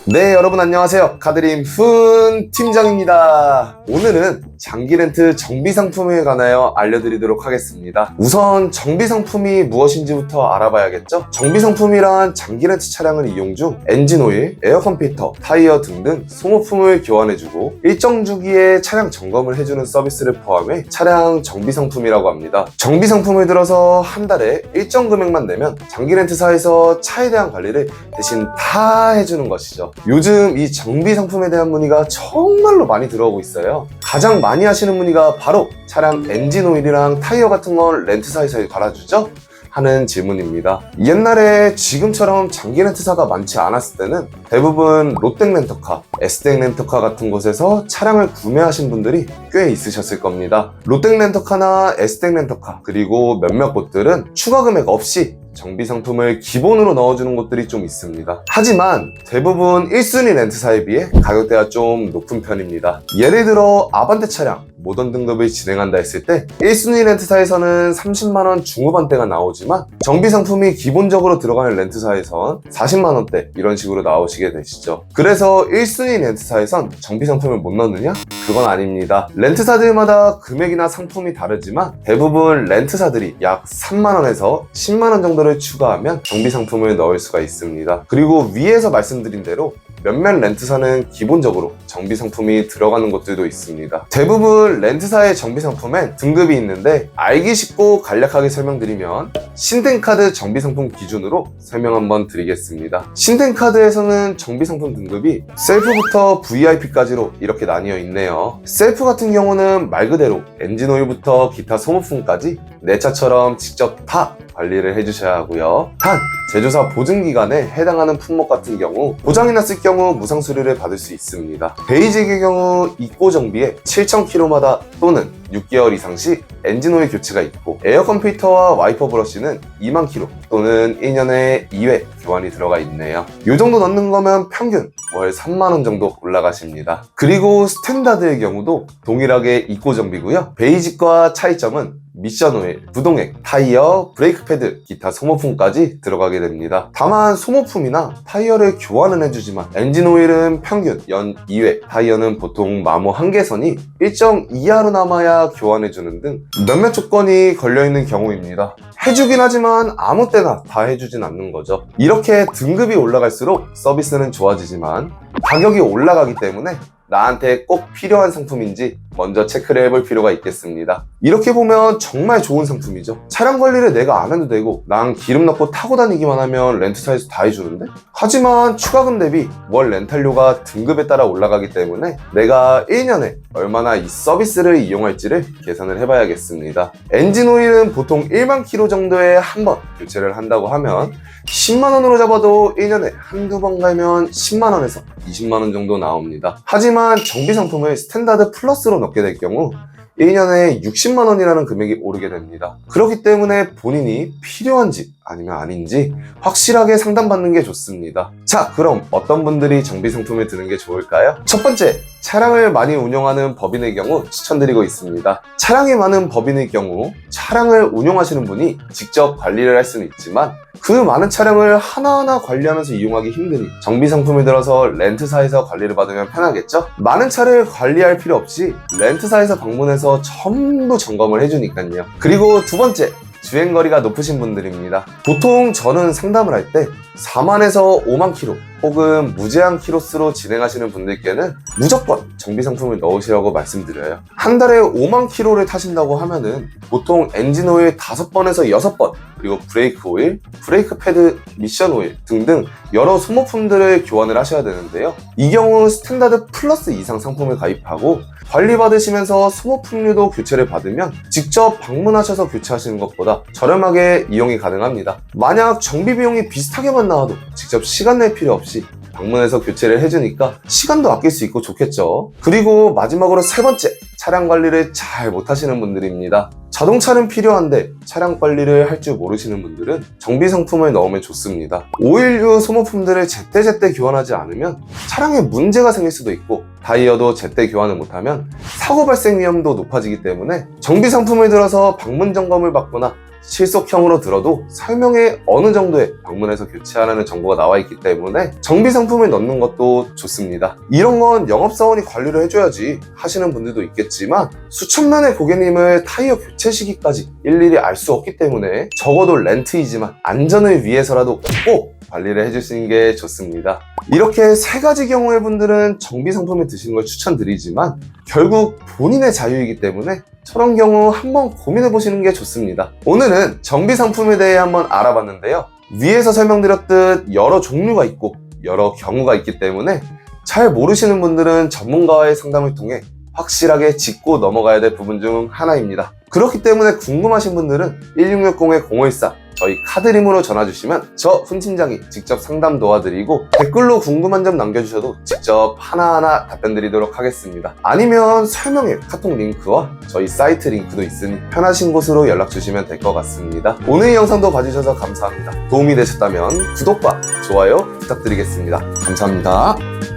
네, 여러분 안녕하세요. 카드림 훈 팀장입니다. 오늘은 장기 렌트 정비 상품에 관하여 알려드리도록 하겠습니다. 우선 정비 상품이 무엇인지부터 알아봐야겠죠? 정비 상품이란 장기 렌트 차량을 이용 중 엔진 오일, 에어컨 필터, 타이어 등등 소모품을 교환해주고 일정 주기에 차량 점검을 해주는 서비스를 포함해 차량 정비 상품이라고 합니다. 정비 상품을 들어서 한 달에 일정 금액만 내면 장기 렌트사에서 차에 대한 관리를 대신 다 해주는 것이죠. 요즘 이 정비 상품에 대한 문의가 정말로 많이 들어오고 있어요. 가장 많이 하시는 문의가 바로 차량 엔진 오일이랑 타이어 같은 걸 렌트사에서 갈아주죠? 하는 질문입니다. 옛날에 지금처럼 장기 렌트사가 많지 않았을 때는 대부분 롯땡 렌터카, S땡 렌터카 같은 곳에서 차량을 구매하신 분들이 꽤 있으셨을 겁니다. 롯땡 렌터카나 S땡 렌터카 그리고 몇몇 곳들은 추가 금액 없이 정비 상품을 기본으로 넣어주는 곳들이 좀 있습니다. 하지만 대부분 1순위 렌트사에 비해 가격대가 좀 높은 편입니다. 예를 들어 아반떼 차량 모던 등급을 진행한다 했을 때 1순위 렌트사에서는 30만원 중후반대가 나오지만 정비 상품이 기본적으로 들어가는 렌트사에선 40만원대 이런 식으로 나오시게 되시죠. 그래서 1순위 렌트사에선 정비 상품을 못 넣느냐? 그건 아닙니다. 렌트사들마다 금액이나 상품이 다르지만 대부분 렌트사들이 약 3만원에서 10만원 정도를 추가하면 정비 상품을 넣을 수가 있습니다. 그리고 위에서 말씀드린 대로 몇몇 렌트사는 기본적으로 정비 상품이 들어가는 곳들도 있습니다. 대부분 렌트사의 정비 상품엔 등급이 있는데 알기 쉽고 간략하게 설명드리면 신텐카드 정비 상품 기준으로 설명 한번 드리겠습니다. 신텐카드에서는 정비 상품 등급이 셀프부터 VIP까지로 이렇게 나뉘어 있네요. 셀프 같은 경우는 말 그대로 엔진오일부터 기타 소모품까지 내 차처럼 직접 다 관리를 해주셔야 하고요. 단 제조사 보증기간에 해당하는 품목 같은 경우 고장이 났을 경우 무상 수리를 받을 수 있습니다. 베이직의 경우 입고 정비에 7,000km마다 또는 6개월 이상 시 엔진오일 교체가 있고 에어컨 필터와 와이퍼 브러쉬는 2만 km 또는 1년에 2회 교환이 들어가 있네요. 이 정도 넣는 거면 평균 월 3만원 정도 올라가십니다. 그리고 스탠다드의 경우도 동일하게 입고 정비고요. 베이직과 차이점은 미션 오일, 부동액, 타이어, 브레이크 패드, 기타 소모품까지 들어가게 됩니다. 다만 소모품이나 타이어를 교환은 해주지만 엔진 오일은 평균 연 2회, 타이어는 보통 마모 한계선이 일정 이하로 남아야 교환해주는 등 몇몇 조건이 걸려있는 경우입니다. 해주긴 하지만 아무 때나 다 해주진 않는 거죠. 이렇게 등급이 올라갈수록 서비스는 좋아지지만 가격이 올라가기 때문에 나한테 꼭 필요한 상품인지 먼저 체크를 해볼 필요가 있겠습니다. 이렇게 보면 정말 좋은 상품이죠. 차량 관리를 내가 안 해도 되고 난 기름 넣고 타고 다니기만 하면 렌트사에서 다 해주는데? 하지만 추가금 대비 월 렌탈료가 등급에 따라 올라가기 때문에 내가 1년에 얼마나 이 서비스를 이용할지를 계산을 해봐야겠습니다. 엔진 오일은 보통 1만 km 정도에 한 번 교체를 한다고 하면 10만원으로 잡아도 1년에 한두 번 가면 10만원에서 20만원 정도 나옵니다. 하지만 정비 상품을 스탠다드 플러스로 넣게 될 경우 1년에 60만원이라는 금액이 오르게 됩니다. 그렇기 때문에 본인이 필요한지 아니면 아닌지 확실하게 상담받는 게 좋습니다. 자, 그럼 어떤 분들이 정비 상품을 드는 게 좋을까요? 첫 번째, 차량을 많이 운영하는 법인의 경우 추천드리고 있습니다. 차량이 많은 법인의 경우 차량을 운영하시는 분이 직접 관리를 할 수는 있지만 그 많은 차량을 하나하나 관리하면서 이용하기 힘드니 정비 상품을 들어서 렌트사에서 관리를 받으면 편하겠죠? 많은 차를 관리할 필요 없이 렌트사에서 방문해서 전부 점검을 해주니까요. 그리고 두 번째, 주행거리가 높으신 분들입니다. 보통 저는 상담을 할 때 4만에서 5만 km 혹은 무제한 키로수로 진행하시는 분들께는 무조건 정비 상품을 넣으시라고 말씀드려요. 한 달에 5만 km를 타신다고 하면은 보통 엔진 오일 5번에서 6번 그리고 브레이크 오일, 브레이크 패드, 미션 오일 등등 여러 소모품들을 교환을 하셔야 되는데요. 이 경우 스탠다드 플러스 이상 상품을 가입하고 관리 받으시면서 소모품류도 교체를 받으면 직접 방문하셔서 교체하시는 것보다 저렴하게 이용이 가능합니다. 만약 정비 비용이 비슷하게만 나와도 직접 시간 낼 필요 없이 방문해서 교체를 해주니까 시간도 아낄 수 있고 좋겠죠. 그리고 마지막으로 세 번째, 차량 관리를 잘 못하시는 분들입니다. 자동차는 필요한데 차량 관리를 할 줄 모르시는 분들은 정비 상품을 넣으면 좋습니다. 오일류 소모품들을 제때제때 교환하지 않으면 차량에 문제가 생길 수도 있고 타이어도 제때 교환을 못하면 사고 발생 위험도 높아지기 때문에 정비 상품을 들어서 방문 점검을 받거나 실속형으로 들어도 설명에 어느 정도의 방문해서 교체하라는 정보가 나와 있기 때문에 정비 상품을 넣는 것도 좋습니다. 이런 건 영업사원이 관리를 해줘야지 하시는 분들도 있겠지만 수천만의 고객님을 타이어 교체 시기까지 일일이 알 수 없기 때문에 적어도 렌트이지만 안전을 위해서라도 꼭 관리를 해주시는 게 좋습니다. 이렇게 세 가지 경우의 분들은 정비 상품을 드시는 걸 추천드리지만 결국 본인의 자유이기 때문에 저런 경우 한번 고민해 보시는 게 좋습니다. 오늘은 정비 상품에 대해 한번 알아봤는데요. 위에서 설명드렸듯 여러 종류가 있고 여러 경우가 있기 때문에 잘 모르시는 분들은 전문가와의 상담을 통해 확실하게 짚고 넘어가야 될 부분 중 하나입니다. 그렇기 때문에 궁금하신 분들은 1660-0514 저희 카드림으로 전화주시면 저 훈 팀장이 직접 상담 도와드리고 댓글로 궁금한 점 남겨주셔도 직접 하나하나 답변 드리도록 하겠습니다. 아니면 설명에 카톡 링크와 저희 사이트 링크도 있으니 편하신 곳으로 연락 주시면 될 것 같습니다. 오늘 이 영상도 봐주셔서 감사합니다. 도움이 되셨다면 구독과 좋아요 부탁드리겠습니다. 감사합니다.